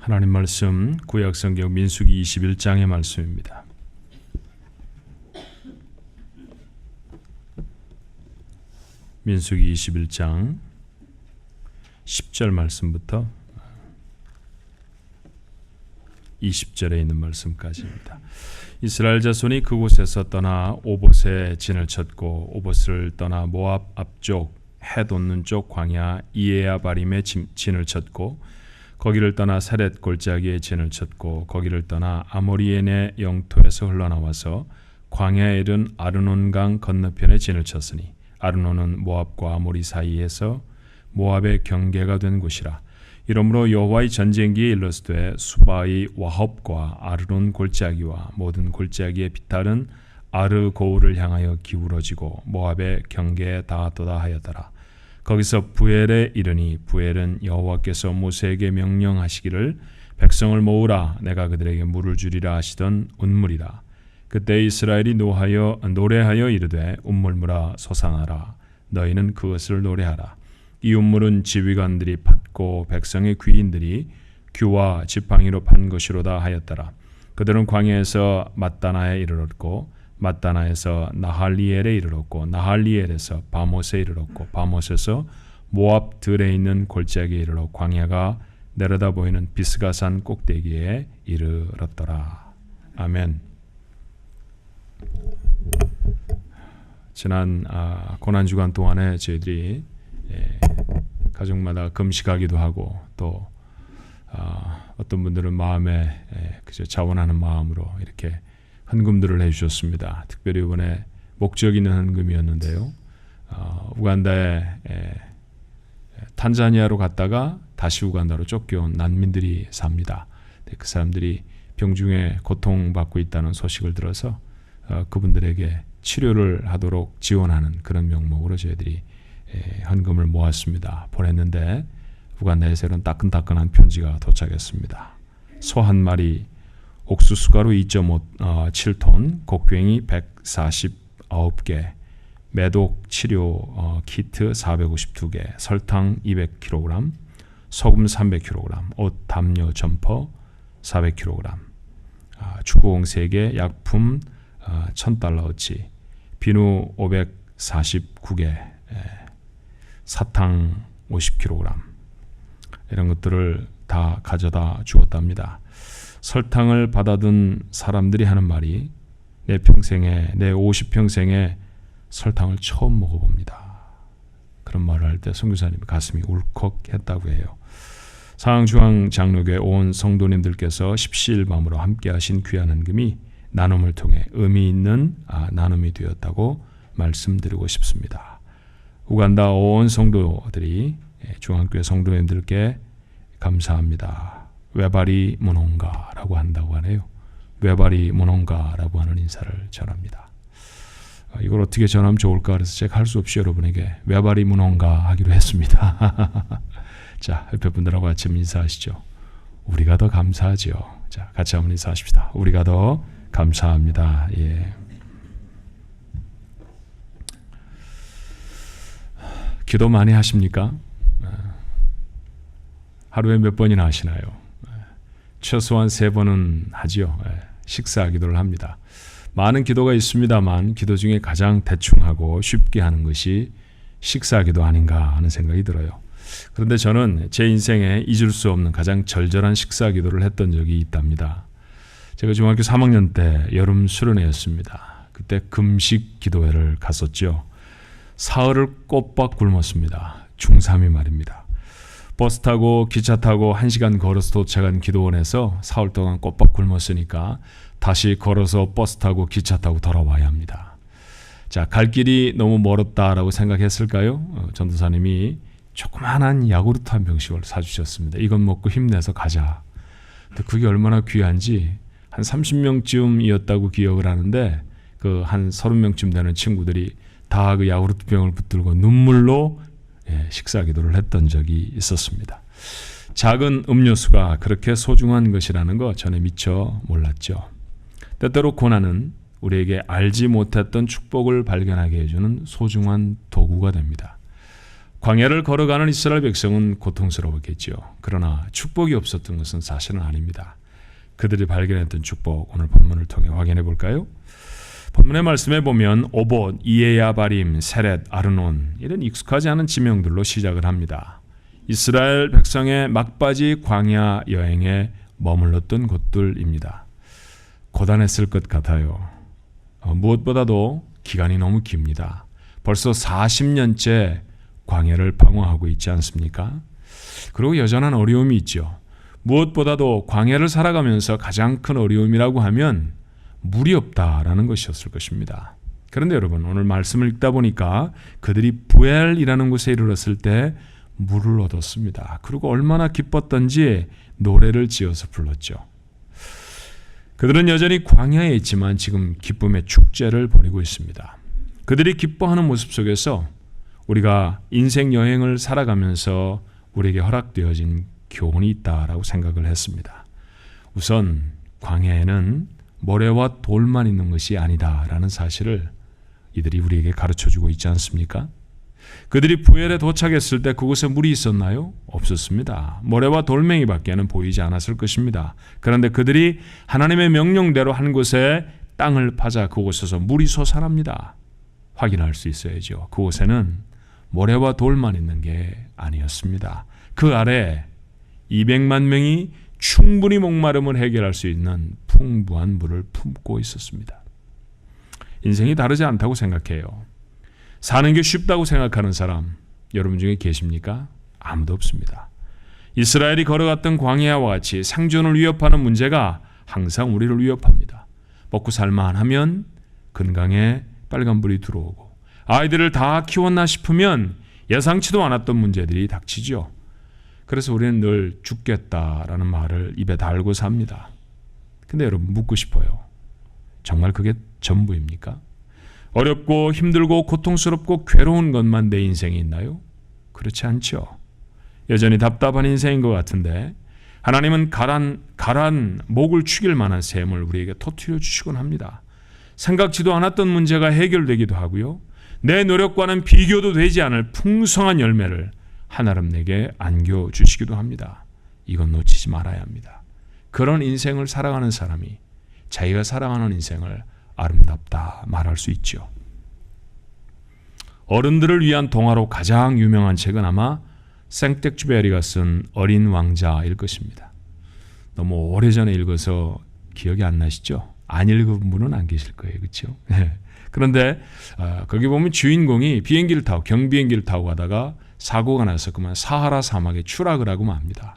하나님 말씀 구약성경 민수기 21장의 말씀입니다. 민수기 21장 10절 말씀부터 20절에 있는 말씀까지입니다. 이스라엘 자손이 그곳에서 떠나 오봇에 진을 쳤고 오봇을 떠나 모압 앞쪽 해 돋는 쪽 광야 이에야바림에 진을 쳤고 거기를 떠나 사렛 골짜기에 진을 쳤고 거기를 떠나 아모리엔의 영토에서 흘러나와서 광야에 이른 아르논강 건너편에 진을 쳤으니 아르논은 모압과 아모리 사이에서 모압의 경계가 된 곳이라. 이러므로 여호와의 전쟁기에 일렀으되 수바의 와헙과 아르논 골짜기와 모든 골짜기에 비탈은 아르고우를 향하여 기울어지고 모압의 경계에 닿았도다 하였더라. 거기서 부엘에 이르니 부엘은 여호와께서 모세에게 명령하시기를 백성을 모으라 내가 그들에게 물을 주리라 하시던 운물이라. 그때 이스라엘이 노래하여 이르되 운물물아 솟아나라 너희는 그것을 노래하라. 이 운물은 지휘관들이 팠고 백성의 귀인들이 규와 지팡이로 판 것이로다 하였더라. 그들은 광야에서 맞다나에 이르렀고 맞다나에서 나할리엘에 이르렀고 나할리엘에서 바못에 이르렀고 바못에서 모압 들에 있는 골짜기에 이르러 광야가 내려다 보이는 비스가산 꼭대기에 이르렀더라. 아멘. 지난 고난주간 동안에 저희들이 가족마다 금식하기도 하고 또 어떤 분들은 마음에 그저 자원하는 마음으로 이렇게 헌금들을 해주셨습니다. 특별히 이번에 목적 있는 헌금이었는데요. 우간다에 탄자니아로 갔다가 다시 우간다로 쫓겨온 난민들이 삽니다. 그 사람들이 병중에 고통받고 있다는 소식을 들어서 그분들에게 치료를 하도록 지원하는 그런 명목으로 저희들이 헌금을 모았습니다. 보냈는데 우간다에서 이런 따끈따끈한 편지가 도착했습니다. 소 한 마리, 옥수수가루 2.7톤, 곡괭이 149개, 매독 치료 키트 452개, 설탕 200kg, 소금 300kg, 옷, 담요, 점퍼 400kg, 축구공 3개, 약품 $1,000어치, 비누 549개, 사탕 50kg 이런 것들을 다 가져다 주었답니다. 설탕을 받아든 사람들이 하는 말이 내 50평생에 설탕을 처음 먹어봅니다. 그런 말을 할 때 선교사님 가슴이 울컥했다고 해요. 상황중앙 장로교회 온 성도님들께서 십시일반으로 함께 하신 귀한 헌금이 나눔을 통해 의미 있는 나눔이 되었다고 말씀드리고 싶습니다. 우간다 온 성도들이 중앙교회 성도님들께 감사합니다. 외바리 무농가라고 한다고 하네요. 외바리 무농가라고 하는 인사를 전합니다. 이걸 어떻게 전하면 좋을까 그래서 제가 할 수 없이 여러분에게 외바리 무농가 하기로 했습니다. 자, 옆에 분들하고 같이 인사하시죠. 우리가 더 감사하죠. 자, 같이 한번 인사하십시다. 우리가 더 감사합니다. 예. 기도 많이 하십니까? 하루에 몇 번이나 하시나요? 최소한 3번은 하지요. 식사 기도를 합니다. 많은 기도가 있습니다만 기도 중에 가장 대충하고 쉽게 하는 것이 식사 기도 아닌가 하는 생각이 들어요. 그런데 저는 제 인생에 잊을 수 없는 가장 절절한 식사 기도를 했던 적이 있답니다. 제가 중학교 3학년 때 여름 수련회였습니다. 그때 금식 기도회를 갔었죠. 사흘을 꼬박 굶었습니다. 중3이 말입니다. 버스 타고 기차 타고 1시간 걸어서 도착한 기도원에서 사흘 동안 꼬박 굶었으니까 다시 걸어서 버스 타고 기차 타고 돌아와야 합니다. 자, 갈 길이 너무 멀었다라고 생각했을까요? 전도사님이 조그만한 야구르트 한 병씩을 사주셨습니다. 이건 먹고 힘내서 가자. 근데 그게 얼마나 귀한지 한 30명쯤이었다고 기억을 하는데 그 한 30명쯤 되는 친구들이 다 그 야구르트 병을 붙들고 눈물로 식사 기도를 했던 적이 있었습니다. 작은 음료수가 그렇게 소중한 것이라는 거 전에 미처 몰랐죠. 때때로 고난은 우리에게 알지 못했던 축복을 발견하게 해주는 소중한 도구가 됩니다. 광야를 걸어가는 이스라엘 백성은 고통스러웠겠죠. 그러나 축복이 없었던 것은 사실은 아닙니다. 그들이 발견했던 축복, 오늘 본문을 통해 확인해 볼까요? 본문의 말씀에 보면 오봇, 이에야바림, 세렛, 아르논 이런 익숙하지 않은 지명들로 시작을 합니다. 이스라엘 백성의 막바지 광야 여행에 머물렀던 곳들입니다. 고단했을 것 같아요. 무엇보다도 기간이 너무 깁니다. 벌써 40년째 광야를 방황하고 있지 않습니까? 그리고 여전한 어려움이 있죠. 무엇보다도 광야를 살아가면서 가장 큰 어려움이라고 하면 물이 없다라는 것이었을 것입니다. 그런데 여러분, 오늘 말씀을 읽다 보니까 그들이 부엘이라는 곳에 이르렀을 때 물을 얻었습니다. 그리고 얼마나 기뻤던지 노래를 지어서 불렀죠. 그들은 여전히 광야에 있지만 지금 기쁨의 축제를 벌이고 있습니다. 그들이 기뻐하는 모습 속에서 우리가 인생 여행을 살아가면서 우리에게 허락되어진 교훈이 있다라고 생각을 했습니다. 우선 광야에는 모래와 돌만 있는 것이 아니다라는 사실을 이들이 우리에게 가르쳐주고 있지 않습니까? 그들이 부엘에 도착했을 때 그곳에 물이 있었나요? 없었습니다. 모래와 돌멩이밖에는 보이지 않았을 것입니다. 그런데 그들이 하나님의 명령대로 한 곳에 땅을 파자 그곳에서 물이 솟아납니다. 확인할 수 있어야죠. 그곳에는 모래와 돌만 있는 게 아니었습니다. 그 아래 200만 명이 충분히 목마름을 해결할 수 있는 풍부한 물을 품고 있었습니다. 인생이 다르지 않다고 생각해요. 사는 게 쉽다고 생각하는 사람 여러분 중에 계십니까? 아무도 없습니다. 이스라엘이 걸어갔던 광야와 같이 생존을 위협하는 문제가 항상 우리를 위협합니다. 먹고 살만하면 건강에 빨간불이 들어오고 아이들을 다 키웠나 싶으면 예상치도 않았던 문제들이 닥치죠. 그래서 우리는 늘 죽겠다라는 말을 입에 달고 삽니다. 근데 여러분 묻고 싶어요. 정말 그게 전부입니까? 어렵고 힘들고 고통스럽고 괴로운 것만 내 인생이 있나요? 그렇지 않죠. 여전히 답답한 인생인 것 같은데 하나님은 가란 목을 축일 만한 샘을 우리에게 터뜨려 주시곤 합니다. 생각지도 않았던 문제가 해결되기도 하고요. 내 노력과는 비교도 되지 않을 풍성한 열매를 하나름 내게 안겨주시기도 합니다. 이건 놓치지 말아야 합니다. 그런 인생을 살아가는 사람이 자기가 살아가는 인생을 아름답다 말할 수 있죠. 어른들을 위한 동화로 가장 유명한 책은 아마 생텍쥐베리가 쓴 어린 왕자일 것입니다. 너무 오래전에 읽어서 기억이 안 나시죠? 안 읽은 분은 안 계실 거예요. 그렇죠? 그런데 거기 보면 주인공이 경비행기를 타고 가다가 사고가 나서 그만 사하라 사막에 추락을 하고 맙니다.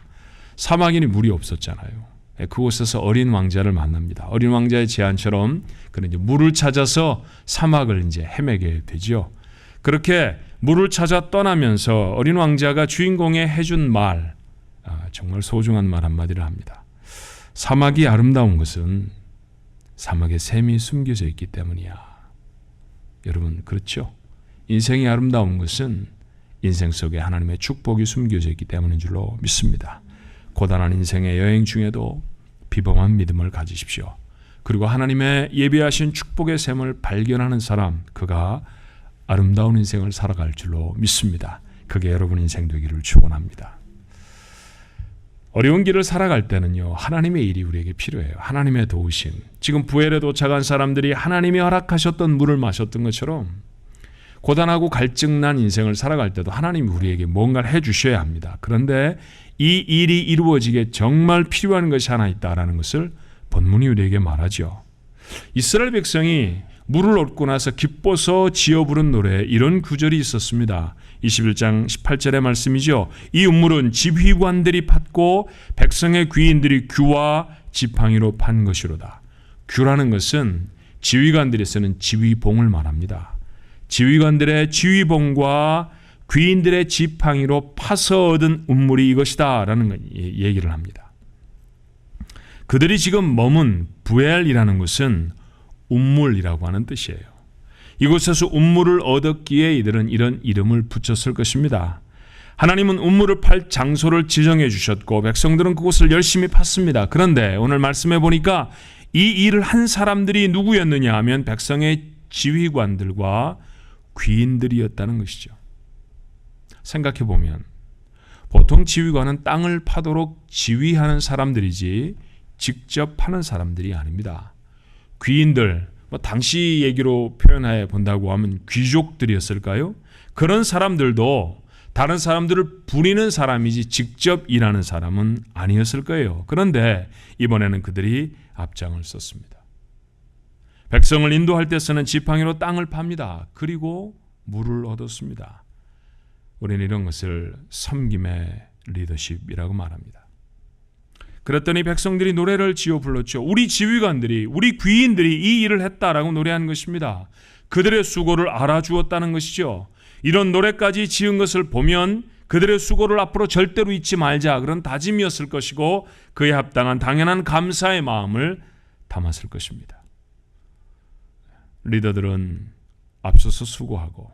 사막에는 물이 없었잖아요. 그곳에서 어린 왕자를 만납니다. 어린 왕자의 제안처럼 그는 이제 물을 찾아서 사막을 이제 헤매게 되죠. 그렇게 물을 찾아 떠나면서 어린 왕자가 주인공에 해준 말, 정말 소중한 말 한마디를 합니다. 사막이 아름다운 것은 사막에 샘이 숨겨져 있기 때문이야. 여러분 그렇죠? 인생이 아름다운 것은 인생 속에 하나님의 축복이 숨겨져 있기 때문인 줄로 믿습니다. 고단한 인생의 여행 중에도 비범한 믿음을 가지십시오. 그리고 하나님의 예비하신 축복의 샘을 발견하는 사람, 그가 아름다운 인생을 살아갈 줄로 믿습니다. 그게 여러분 인생 되기를 축원합니다. 어려운 길을 살아갈 때는요, 하나님의 일이 우리에게 필요해요. 하나님의 도우심. 지금 부엘에 도착한 사람들이 하나님이 허락하셨던 물을 마셨던 것처럼 고단하고 갈증난 인생을 살아갈 때도 하나님이 우리에게 뭔가를 해주셔야 합니다. 그런데 이 일이 이루어지게 정말 필요한 것이 하나 있다라는 것을 본문이 우리에게 말하죠. 이스라엘 백성이 물을 얻고 나서 기뻐서 지어 부른 노래, 이런 구절이 있었습니다. 21장 18절의 말씀이죠. 이 우물은 지휘관들이 팠고 백성의 귀인들이 규와 지팡이로 판 것이로다. 규라는 것은 지휘관들이 쓰는 지휘봉을 말합니다. 지휘관들의 지휘봉과 귀인들의 지팡이로 파서 얻은 우물이 이것이다 라는 얘기를 합니다. 그들이 지금 머문 부엘이라는 곳은 운물이라고 하는 뜻이에요. 이곳에서 운물을 얻었기에 이들은 이런 이름을 붙였을 것입니다. 하나님은 운물을 팔 장소를 지정해 주셨고 백성들은 그곳을 열심히 팠습니다. 그런데 오늘 말씀해 보니까 이 일을 한 사람들이 누구였느냐 하면 백성의 지휘관들과 귀인들이었다는 것이죠. 생각해 보면 보통 지휘관은 땅을 파도록 지휘하는 사람들이지 직접 파는 사람들이 아닙니다. 귀인들, 당시 얘기로 표현해 본다고 하면 귀족들이었을까요? 그런 사람들도 다른 사람들을 부리는 사람이지 직접 일하는 사람은 아니었을 거예요. 그런데 이번에는 그들이 앞장을 섰습니다. 백성을 인도할 때 쓰는 지팡이로 땅을 팝니다. 그리고 물을 얻었습니다. 우리는 이런 것을 섬김의 리더십이라고 말합니다. 그랬더니 백성들이 노래를 지어 불렀죠. 우리 지휘관들이, 우리 귀인들이 이 일을 했다라고 노래하는 것입니다. 그들의 수고를 알아주었다는 것이죠. 이런 노래까지 지은 것을 보면 그들의 수고를 앞으로 절대로 잊지 말자, 그런 다짐이었을 것이고 그에 합당한 당연한 감사의 마음을 담았을 것입니다. 리더들은 앞서서 수고하고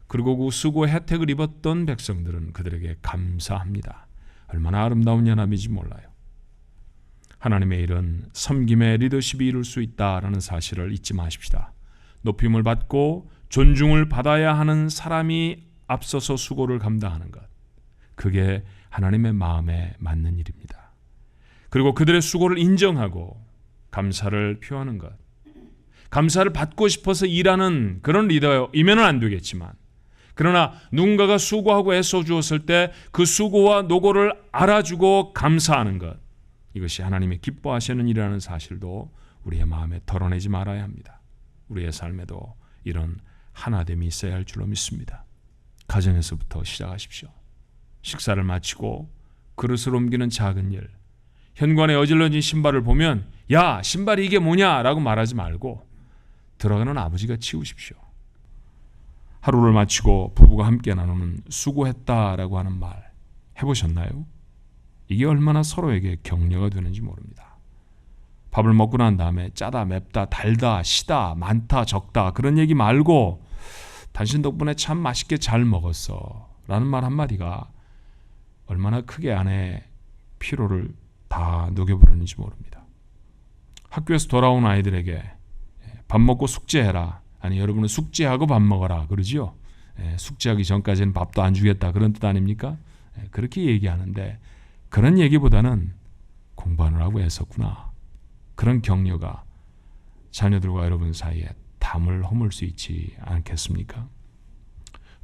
그리고 그 수고의 혜택을 입었던 백성들은 그들에게 감사합니다. 얼마나 아름다운 연합인지 몰라요. 하나님의 일은 섬김의 리더십이 이룰 수 있다라는 사실을 잊지 마십시다. 높임을 받고 존중을 받아야 하는 사람이 앞서서 수고를 감당하는 것, 그게 하나님의 마음에 맞는 일입니다. 그리고 그들의 수고를 인정하고 감사를 표하는 것, 감사를 받고 싶어서 일하는 그런 리더이면은 안 되겠지만, 그러나 누군가가 수고하고 애써 주었을 때 그 수고와 노고를 알아주고 감사하는 것, 이것이 하나님이 기뻐하시는 일이라는 사실도 우리의 마음에 덜어내지 말아야 합니다. 우리의 삶에도 이런 하나됨이 있어야 할 줄로 믿습니다. 가정에서부터 시작하십시오. 식사를 마치고 그릇을 옮기는 작은 일, 현관에 어질러진 신발을 보면 야, 신발이 이게 뭐냐 라고 말하지 말고 들어가는 아버지가 치우십시오. 하루를 마치고 부부가 함께 나누는 수고했다라고 하는 말 해보셨나요? 이게 얼마나 서로에게 격려가 되는지 모릅니다. 밥을 먹고 난 다음에 짜다, 맵다, 달다, 시다, 많다, 적다 그런 얘기 말고 당신 덕분에 참 맛있게 잘 먹었어 라는 말 한마디가 얼마나 크게 안에 피로를 다 녹여버리는지 모릅니다. 학교에서 돌아온 아이들에게 밥 먹고 숙제해라, 아니 여러분은 숙제하고 밥 먹어라 그러지요. 숙제하기 전까지는 밥도 안 주겠다 그런 뜻 아닙니까? 그렇게 얘기하는데 그런 얘기보다는 공부하느라고 애썼구나, 그런 격려가 자녀들과 여러분 사이에 담을 허물 수 있지 않겠습니까?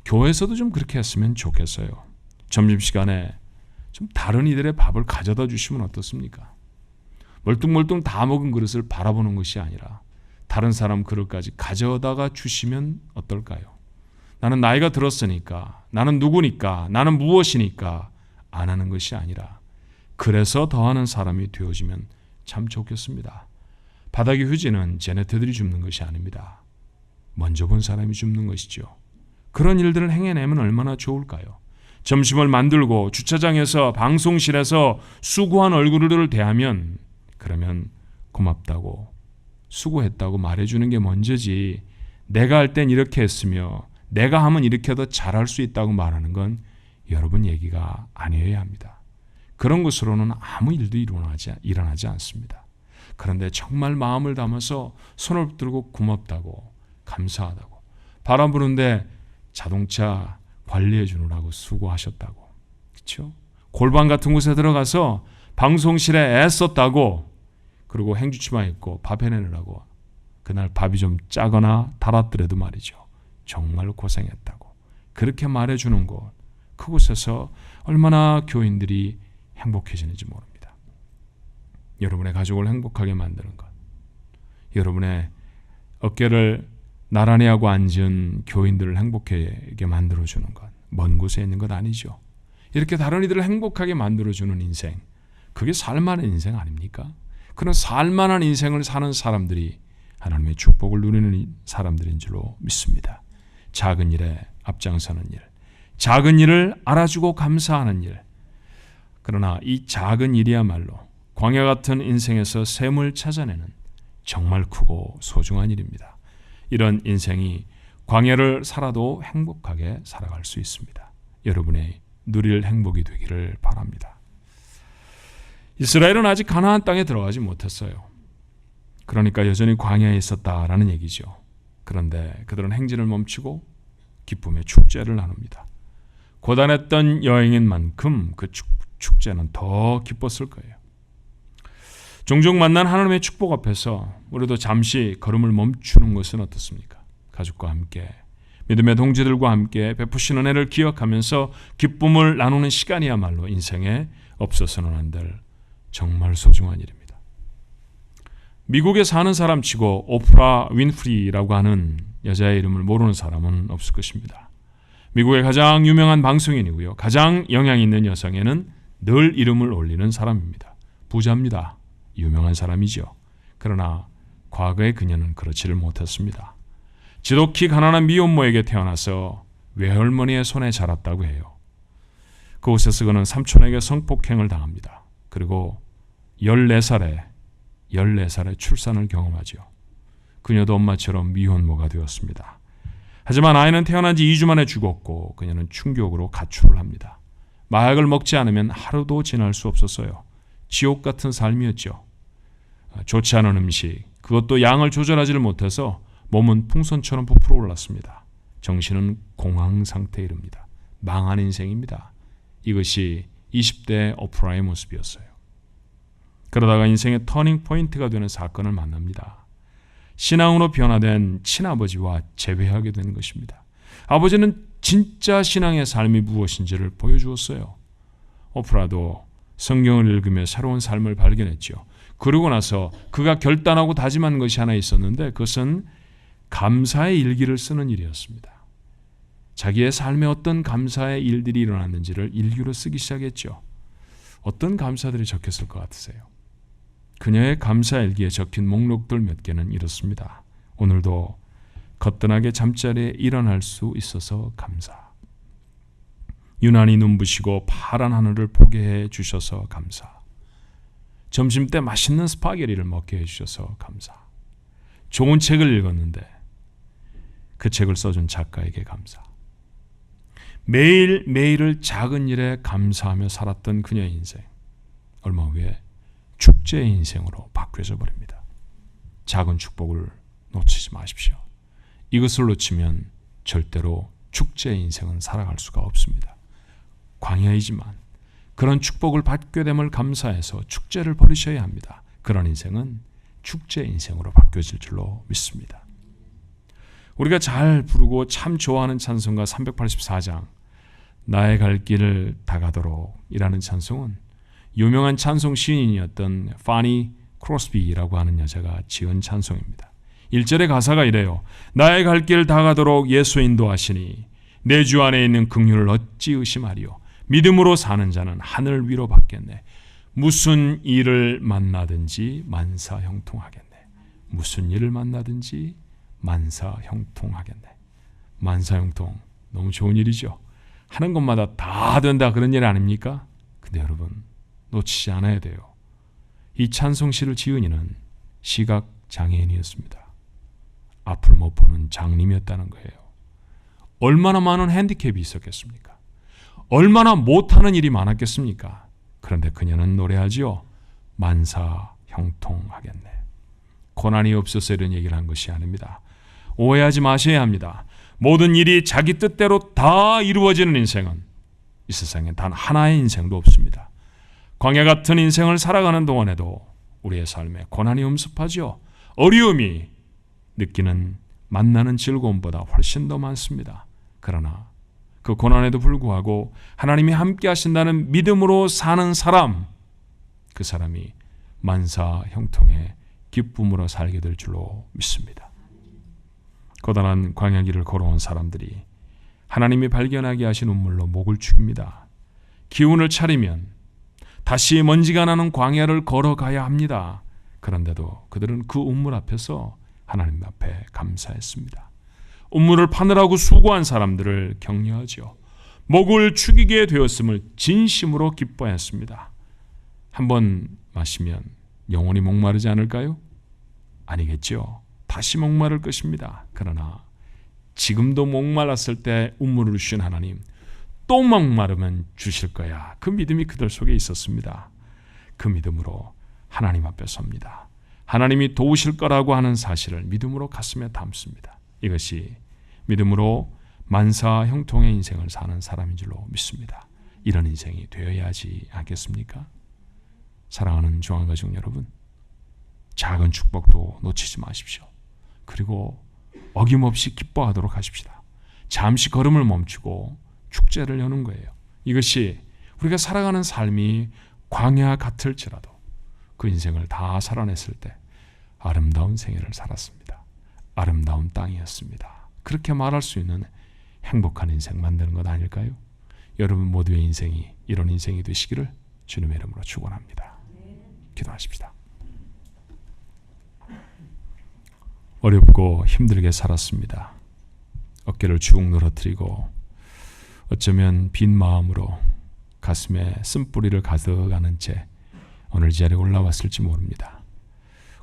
교회에서도 좀 그렇게 했으면 좋겠어요. 점심시간에 좀 다른 이들의 밥을 가져다 주시면 어떻습니까? 멀뚱멀뚱 다 먹은 그릇을 바라보는 것이 아니라 다른 사람 그릇까지 가져다가 주시면 어떨까요? 나는 나이가 들었으니까, 나는 누구니까, 나는 무엇이니까 안 하는 것이 아니라 그래서 더하는 사람이 되어지면 참 좋겠습니다. 바닥의 휴지는 제네트들이 줍는 것이 아닙니다. 먼저 본 사람이 줍는 것이죠. 그런 일들을 행해내면 얼마나 좋을까요? 점심을 만들고 주차장에서 방송실에서 수고한 얼굴을 대하면 그러면 고맙다고 수고했다고 말해주는 게 먼저지, 내가 할 땐 이렇게 했으며 내가 하면 이렇게 더 잘할 수 있다고 말하는 건 여러분 얘기가 아니어야 합니다. 그런 것으로는 아무 일도 일어나지 않습니다. 그런데 정말 마음을 담아서 손을 들고 고맙다고, 감사하다고, 바람 부는데 자동차 관리해 주느라고 수고하셨다고, 그렇죠? 골방 같은 곳에 들어가서 방송실에 애썼다고, 그리고 행주치마 입고 밥 해내느라고 그날 밥이 좀 짜거나 달았더라도 말이죠, 정말 고생했다고 그렇게 말해주는 곳, 그곳에서 얼마나 교인들이 행복해지는지 모릅니다. 여러분의 가족을 행복하게 만드는 것, 여러분의 어깨를 나란히 하고 앉은 교인들을 행복하게 만들어주는 것, 먼 곳에 있는 것 아니죠. 이렇게 다른 이들을 행복하게 만들어주는 인생, 그게 살만한 인생 아닙니까? 그런 살만한 인생을 사는 사람들이 하나님의 축복을 누리는 사람들인 줄로 믿습니다. 작은 일에 앞장서는 일, 작은 일을 알아주고 감사하는 일, 그러나 이 작은 일이야말로 광야 같은 인생에서 샘을 찾아내는 정말 크고 소중한 일입니다. 이런 인생이 광야를 살아도 행복하게 살아갈 수 있습니다. 여러분의 누릴 행복이 되기를 바랍니다. 이스라엘은 아직 가나안 땅에 들어가지 못했어요. 그러니까 여전히 광야에 있었다라는 얘기죠. 그런데 그들은 행진을 멈추고 기쁨의 축제를 나눕니다. 고단했던 여행인 만큼 그 축제는 더 기뻤을 거예요. 종종 만난 하나님의 축복 앞에서 우리도 잠시 걸음을 멈추는 것은 어떻습니까? 가족과 함께, 믿음의 동지들과 함께 베푸신 은혜를 기억하면서 기쁨을 나누는 시간이야말로 인생에 없어서는 안 될 정말 소중한 일입니다. 미국에 사는 사람 치고 오프라 윈프리라고 하는 여자의 이름을 모르는 사람은 없을 것입니다. 미국의 가장 유명한 방송인이고요. 가장 영향 있는 여성에는 늘 이름을 올리는 사람입니다. 부자입니다. 유명한 사람이죠. 그러나 과거에 그녀는 그렇지를 못했습니다. 지독히 가난한 미혼모에게 태어나서 외할머니의 손에 자랐다고 해요. 그곳에서 그는 삼촌에게 성폭행을 당합니다. 그리고 14살에 출산을 경험하죠. 그녀도 엄마처럼 미혼모가 되었습니다. 하지만 아이는 태어난 지 2주 만에 죽었고 그녀는 충격으로 가출을 합니다. 마약을 먹지 않으면 하루도 지날 수 없었어요. 지옥 같은 삶이었죠. 좋지 않은 음식, 그것도 양을 조절하지를 못해서 몸은 풍선처럼 부풀어 올랐습니다. 정신은 공황 상태에 이릅니다. 망한 인생입니다. 이것이 20대 오프라의 모습이었어요. 그러다가 인생의 터닝 포인트가 되는 사건을 만납니다. 신앙으로 변화된 친아버지와 재회하게 되는 것입니다. 아버지는 진짜 신앙의 삶이 무엇인지를 보여주었어요. 오프라도 성경을 읽으며 새로운 삶을 발견했죠. 그러고 나서 그가 결단하고 다짐한 것이 하나 있었는데 그것은 감사의 일기를 쓰는 일이었습니다. 자기의 삶에 어떤 감사의 일들이 일어났는지를 일기로 쓰기 시작했죠. 어떤 감사들이 적혔을 것 같으세요? 그녀의 감사 일기에 적힌 목록들 몇 개는 이렇습니다. 오늘도 거뜬하게 잠자리에 일어날 수 있어서 감사. 유난히 눈부시고 파란 하늘을 보게 해 주셔서 감사. 점심때 맛있는 스파게티를 먹게 해 주셔서 감사. 좋은 책을 읽었는데 그 책을 써준 작가에게 감사. 매일매일을 작은 일에 감사하며 살았던 그녀의 인생, 얼마 후에 축제의 인생으로 바뀌어져 버립니다. 작은 축복을 놓치지 마십시오. 이것을 놓치면 절대로 축제의 인생은 살아갈 수가 없습니다. 광야이지만 그런 축복을 받게 됨을 감사해서 축제를 벌이셔야 합니다. 그런 인생은 축제의 인생으로 바뀌어질 줄로 믿습니다. 우리가 잘 부르고 참 좋아하는 찬송가 384장 나의 갈 길을 다 가도록 이라는 찬송은 유명한 찬송 시인이었던 파니 크로스비라고 하는 여자가 지은 찬송입니다. 1절의 가사가 이래요. 나의 갈 길 다 가도록 예수 인도하시니 내 주 안에 있는 긍휼을 어찌 의심하리요. 믿음으로 사는 자는 하늘 위로 받겠네. 무슨 일을 만나든지 만사형통하겠네. 무슨 일을 만나든지 만사형통하겠네. 만사형통 너무 좋은 일이죠. 하는 것마다 다 된다 그런 일 아닙니까? 근데 여러분 놓치지 않아야 돼요. 이 찬송시를 지은 이는 시각 장애인이었습니다. 앞을 못 보는 장님이었다는 거예요. 얼마나 많은 핸디캡이 있었겠습니까? 얼마나 못하는 일이 많았겠습니까? 그런데 그녀는 노래하지요. 만사형통하겠네. 고난이 없어서 이런 얘기를 한 것이 아닙니다. 오해하지 마셔야 합니다. 모든 일이 자기 뜻대로 다 이루어지는 인생은 이 세상에 단 하나의 인생도 없습니다. 광야 같은 인생을 살아가는 동안에도 우리의 삶에 고난이 엄습하죠. 어려움이 느끼는 만나는 즐거움보다 훨씬 더 많습니다. 그러나 그 고난에도 불구하고 하나님이 함께 하신다는 믿음으로 사는 사람, 그 사람이 만사형통의 기쁨으로 살게 될 줄로 믿습니다. 고단한 광야길을 걸어온 사람들이 하나님이 발견하게 하신 운물로 목을 축입니다. 기운을 차리면 다시 먼지가 나는 광야를 걸어가야 합니다. 그런데도 그들은 그 운물 앞에서 하나님 앞에 감사했습니다. 운물을 파느라고 수고한 사람들을 격려하죠. 목을 축이게 되었음을 진심으로 기뻐했습니다. 한번 마시면 영원히 목마르지 않을까요? 아니겠죠. 다시 목마를 것입니다. 그러나 지금도 목말랐을 때 운물을 주신 하나님 또 목마르면 주실 거야. 그 믿음이 그들 속에 있었습니다. 그 믿음으로 하나님 앞에 섭니다. 하나님이 도우실 거라고 하는 사실을 믿음으로 가슴에 담습니다. 이것이 믿음으로 만사 형통의 인생을 사는 사람인 줄로 믿습니다. 이런 인생이 되어야 하지 않겠습니까? 사랑하는 중앙가족 여러분, 작은 축복도 놓치지 마십시오. 그리고 어김없이 기뻐하도록 하십시다. 잠시 걸음을 멈추고 축제를 여는 거예요. 이것이 우리가 살아가는 삶이 광야 같을지라도 그 인생을 다 살아냈을 때 아름다운 생애를 살았습니다. 아름다운 땅이었습니다. 그렇게 말할 수 있는 행복한 인생 만드는 것 아닐까요? 여러분 모두의 인생이 이런 인생이 되시기를 주님의 이름으로 축원합니다. 기도하십시다. 어렵고 힘들게 살았습니다. 어깨를 쭉 늘어뜨리고 어쩌면 빈 마음으로 가슴에 쓴뿌리를 가득하는 채 오늘 자리에 올라왔을지 모릅니다.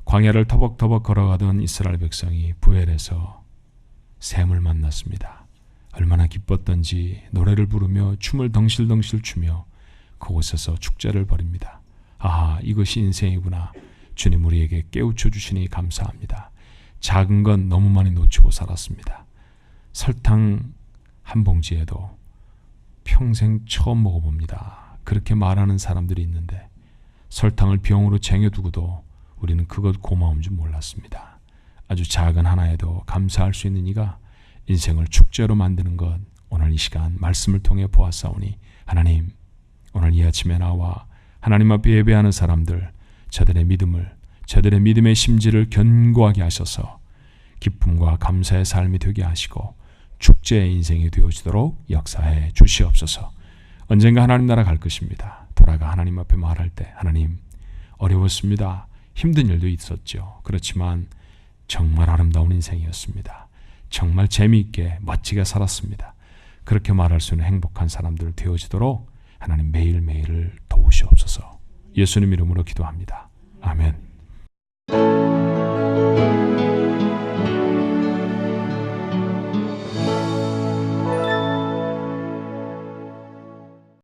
광야를 터벅터벅 걸어가던 이스라엘 백성이 부엘에서 샘을 만났습니다. 얼마나 기뻤던지 노래를 부르며 춤을 덩실덩실 추며 그곳에서 축제를 벌입니다. 아, 이것이 인생이구나. 주님 우리에게 깨우쳐 주시니 감사합니다. 작은 건 너무 많이 놓치고 살았습니다. 설탕 한 봉지에도 평생 처음 먹어봅니다. 그렇게 말하는 사람들이 있는데 설탕을 병으로 쟁여두고도 우리는 그것 고마운 줄 몰랐습니다. 아주 작은 하나에도 감사할 수 있는 이가 인생을 축제로 만드는 것, 오늘 이 시간 말씀을 통해 보았사오니 하나님, 오늘 이 아침에 나와 하나님 앞에 예배하는 사람들, 저들의 믿음을, 저들의 믿음의 심지를 견고하게 하셔서 기쁨과 감사의 삶이 되게 하시고 축제의 인생이 되어지도록 역사해 주시옵소서. 언젠가 하나님 나라 갈 것입니다. 돌아가 하나님 앞에 말할 때 하나님, 어려웠습니다. 힘든 일도 있었죠. 그렇지만 정말 아름다운 인생이었습니다. 정말 재미있게 멋지게 살았습니다. 그렇게 말할 수 있는 행복한 사람들 되어지도록 하나님 매일매일을 도우시옵소서. 예수님 이름으로 기도합니다.